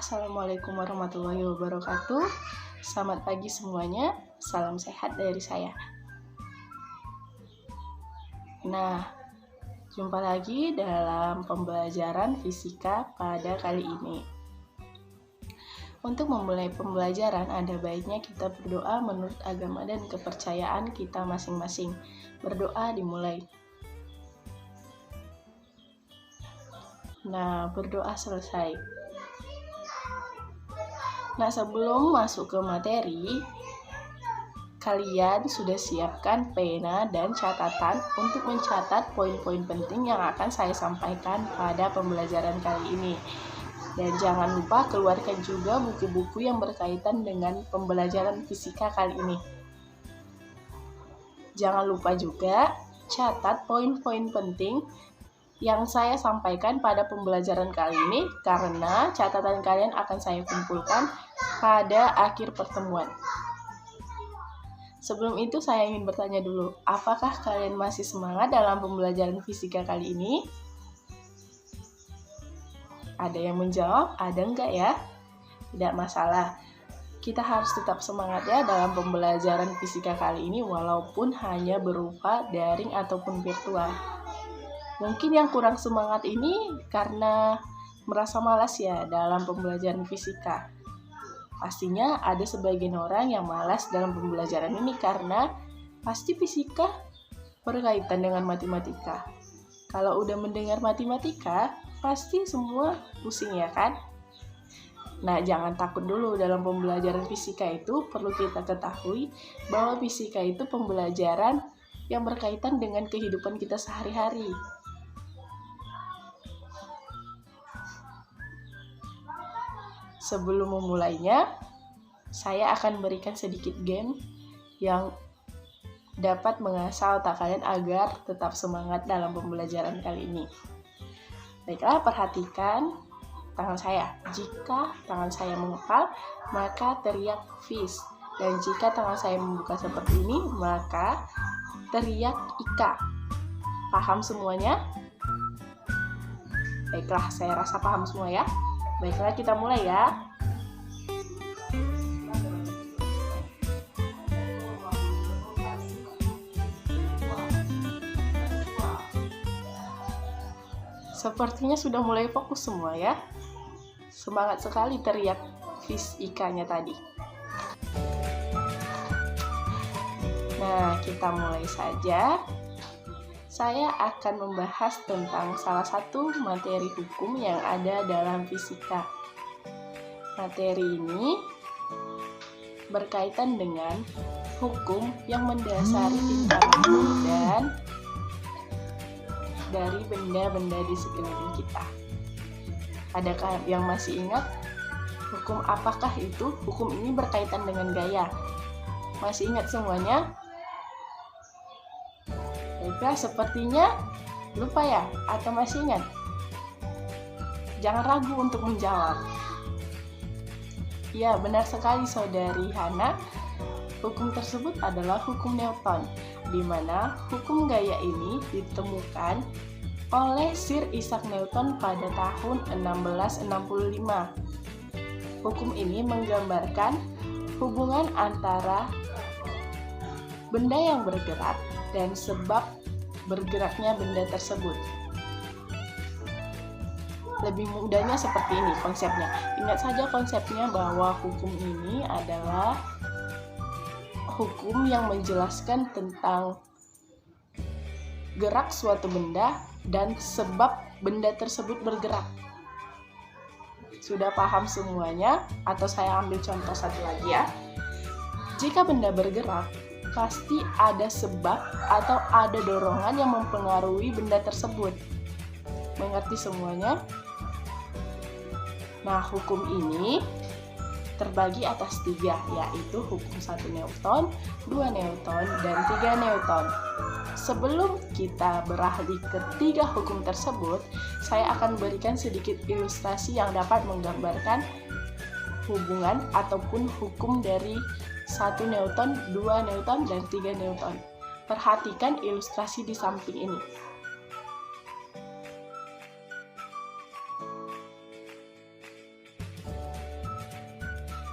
Assalamualaikum warahmatullahi wabarakatuh. Selamat pagi semuanya. Salam sehat dari saya. Nah, jumpa lagi dalam pembelajaran fisika pada kali ini. Untuk memulai pembelajaran, ada baiknya kita berdoa menurut agama dan kepercayaan kita masing-masing. Berdoa dimulai. Nah, berdoa selesai. Nah, sebelum masuk ke materi, kalian sudah siapkan pena dan catatan untuk mencatat poin-poin penting yang akan saya sampaikan pada pembelajaran kali ini. Dan jangan lupa keluarkan juga buku-buku yang berkaitan dengan pembelajaran fisika kali ini. Jangan lupa juga catat poin-poin penting yang saya sampaikan pada pembelajaran kali ini, karena catatan kalian akan saya kumpulkan pada akhir pertemuan. Sebelum itu saya ingin bertanya dulu, apakah kalian masih semangat dalam pembelajaran fisika kali ini? Ada yang menjawab, ada enggak ya? Tidak masalah. Kita harus tetap semangat ya dalam pembelajaran fisika kali ini, walaupun hanya berupa daring ataupun virtual. Mungkin yang kurang semangat ini karena merasa malas ya dalam pembelajaran fisika. Pastinya ada sebagian orang yang malas dalam pembelajaran ini karena pasti fisika berkaitan dengan matematika. Kalau udah mendengar matematika, pasti semua pusing ya kan? Nah, jangan takut dulu dalam pembelajaran fisika itu. Perlu kita ketahui bahwa fisika itu pembelajaran yang berkaitan dengan kehidupan kita sehari-hari. Sebelum memulainya, saya akan berikan sedikit game yang dapat mengasah otak kalian agar tetap semangat dalam pembelajaran kali ini. Baiklah, perhatikan tangan saya. Jika tangan saya mengepal, maka teriak fish. Dan jika tangan saya membuka seperti ini, maka teriak Ika. Paham semuanya? Baiklah, saya rasa paham semua ya. Baiklah, kita mulai ya. Sepertinya sudah mulai fokus semua ya. Semangat sekali teriak fish ikannya tadi. Nah, kita mulai saja. Saya akan membahas tentang salah satu materi hukum yang ada dalam fisika. Materi ini berkaitan dengan hukum yang mendasari tingkah laku dan dari benda-benda di sekeliling kita. Adakah yang masih ingat hukum apakah itu? Hukum ini berkaitan dengan gaya. Masih ingat semuanya? Baiklah, sepertinya lupa ya, atau masih ingat? Jangan ragu untuk menjawab. Ya, benar sekali saudari Hana. Hukum tersebut adalah hukum Newton, di mana hukum gaya ini ditemukan oleh Sir Isaac Newton pada tahun 1665. Hukum ini menggambarkan hubungan antara benda yang bergerak dan sebab bergeraknya benda tersebut. Lebih mudahnya seperti ini konsepnya. Ingat saja konsepnya bahwa hukum ini adalah hukum yang menjelaskan tentang gerak suatu benda dan sebab benda tersebut bergerak. Sudah paham semuanya? Atau saya ambil contoh satu lagi ya. Jika benda bergerak, pasti ada sebab atau ada dorongan yang mempengaruhi benda tersebut. Mengerti semuanya? Nah, hukum ini terbagi atas 3, yaitu hukum 1 Newton, 2 Newton, dan 3 Newton. Sebelum kita beralih ke 3 hukum tersebut, saya akan berikan sedikit ilustrasi yang dapat menggambarkan hubungan ataupun hukum dari 1 Newton, 2 Newton, dan 3 Newton. Perhatikan ilustrasi di samping ini.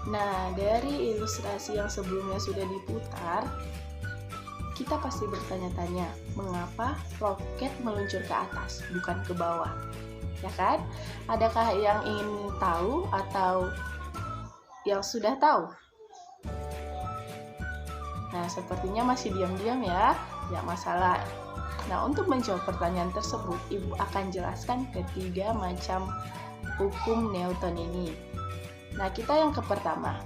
Nah, dari ilustrasi yang sebelumnya sudah diputar, kita pasti bertanya-tanya, mengapa roket meluncur ke atas, bukan ke bawah? Ya kan? Adakah yang ingin tahu atau yang sudah tahu? Nah, sepertinya masih diam-diam ya, tidak masalah. Nah, untuk menjawab pertanyaan tersebut, Ibu akan jelaskan ketiga macam hukum Newton ini. Nah, kita yang pertama,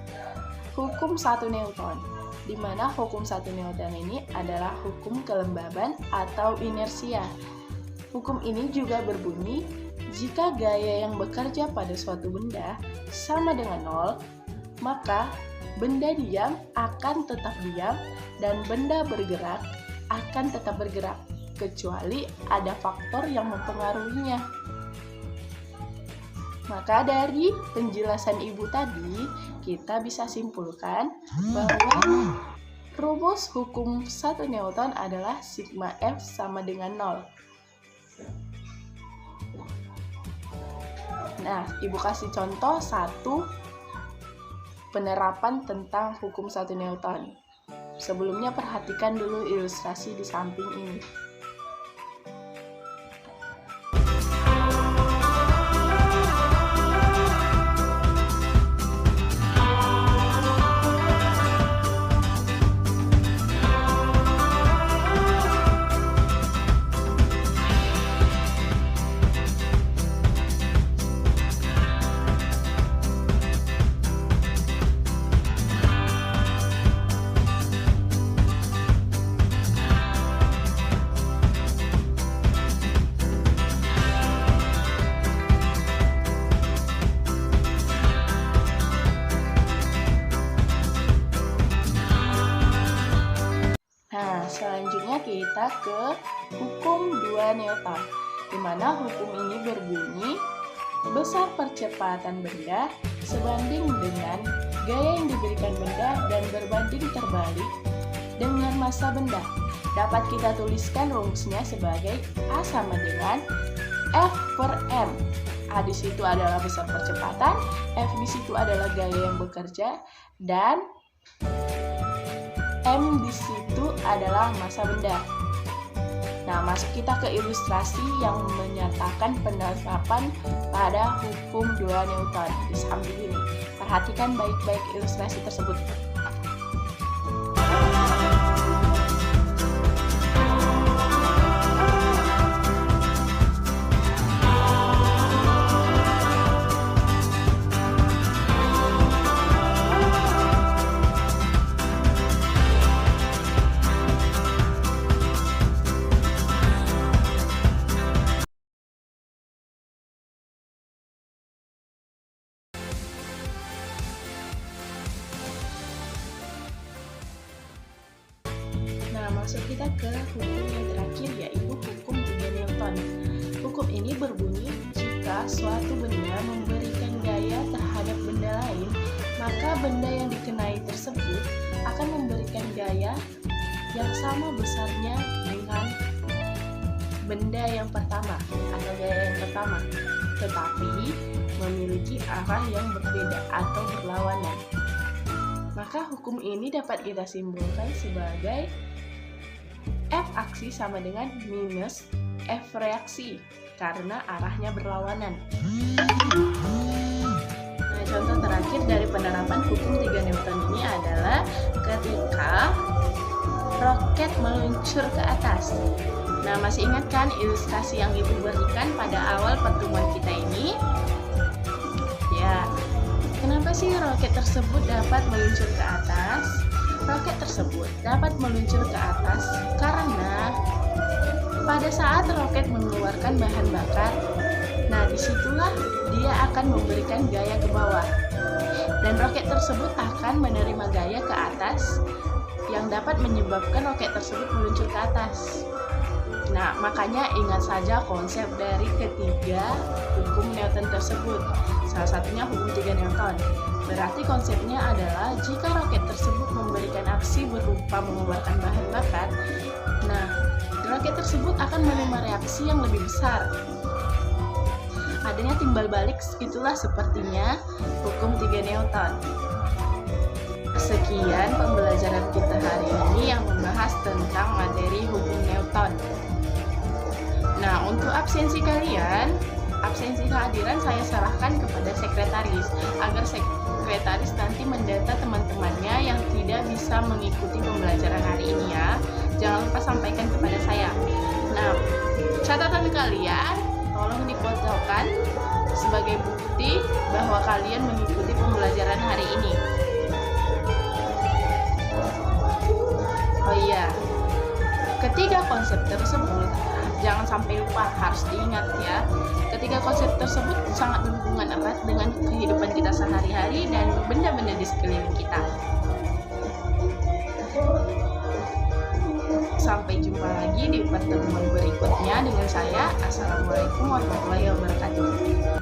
hukum 1 Newton, di mana hukum 1 Newton ini adalah hukum kelembaban atau inersia. Hukum ini juga berbunyi, jika gaya yang bekerja pada suatu benda sama dengan 0, maka benda diam akan tetap diam dan benda bergerak akan tetap bergerak, kecuali ada faktor yang mempengaruhinya. Maka dari penjelasan Ibu tadi, kita bisa simpulkan bahwa rumus hukum 1 Newton adalah sigma F sama dengan 0. Nah, Ibu kasih contoh satu penerapan tentang hukum 1 Newton. Sebelumnya perhatikan dulu ilustrasi di samping ini. Selanjutnya kita ke hukum 2 Newton, di mana hukum ini berbunyi besar percepatan benda sebanding dengan gaya yang diberikan benda dan berbanding terbalik dengan massa benda. Dapat kita tuliskan rumusnya sebagai A sama dengan F per M. A di situ adalah besar percepatan, F di situ adalah gaya yang bekerja, dan M di situ adalah massa benda. Nah, masuk kita ke ilustrasi yang menyatakan penerapan pada hukum 2 Newton di samping ini. Perhatikan baik-baik ilustrasi tersebut. Masuk kita ke hukum yang terakhir, yaitu hukum 3 Newton. Hukum ini berbunyi, jika suatu benda memberikan gaya terhadap benda lain, maka benda yang dikenai tersebut akan memberikan gaya yang sama besarnya dengan benda yang pertama atau gaya yang pertama, tetapi memiliki arah yang berbeda atau berlawanan. Maka hukum ini dapat kita simpulkan sebagai F aksi sama dengan minus F reaksi karena arahnya berlawanan. Nah, contoh terakhir dari penerapan hukum 3 Newton ini adalah ketika roket meluncur ke atas. Nah, masih ingat kan ilustrasi yang Ibu berikan pada awal pertemuan kita ini? Ya, kenapa sih roket tersebut dapat meluncur ke atas? Roket tersebut dapat meluncur ke atas karena pada saat roket mengeluarkan bahan bakar, nah disitulah dia akan memberikan gaya ke bawah, dan roket tersebut akan menerima gaya ke atas yang dapat menyebabkan roket tersebut meluncur ke atas. Nah, makanya ingat saja konsep dari ketiga hukum Newton tersebut. Salah satunya hukum 3 Newton. Berarti konsepnya adalah jika roket tersebut memberikan aksi berupa mengeluarkan bahan bakar, nah, roket tersebut akan menerima reaksi yang lebih besar. Adanya timbal balik, itulah sepertinya hukum 3 Newton. Sekian pembelajaran kita hari ini yang membahas tentang materi hukum Newton. Nah, untuk absensi kalian, absensi kehadiran saya serahkan kepada sekretaris agar sekretaris nanti mendata teman-temannya yang tidak bisa mengikuti pembelajaran hari ini ya. Jangan lupa sampaikan kepada saya. Nah, catatan kalian tolong difotokan sebagai bukti bahwa kalian mengikuti pembelajaran hari ini. Oh iya, ketiga konsep tersebut jangan sampai lupa, harus diingat ya. Ketiga konsep tersebut sangat berhubungan erat dengan kehidupan kita sehari-hari dan benda-benda di sekeliling kita. Sampai jumpa lagi di pertemuan berikutnya dengan saya. Assalamualaikum warahmatullahi wabarakatuh.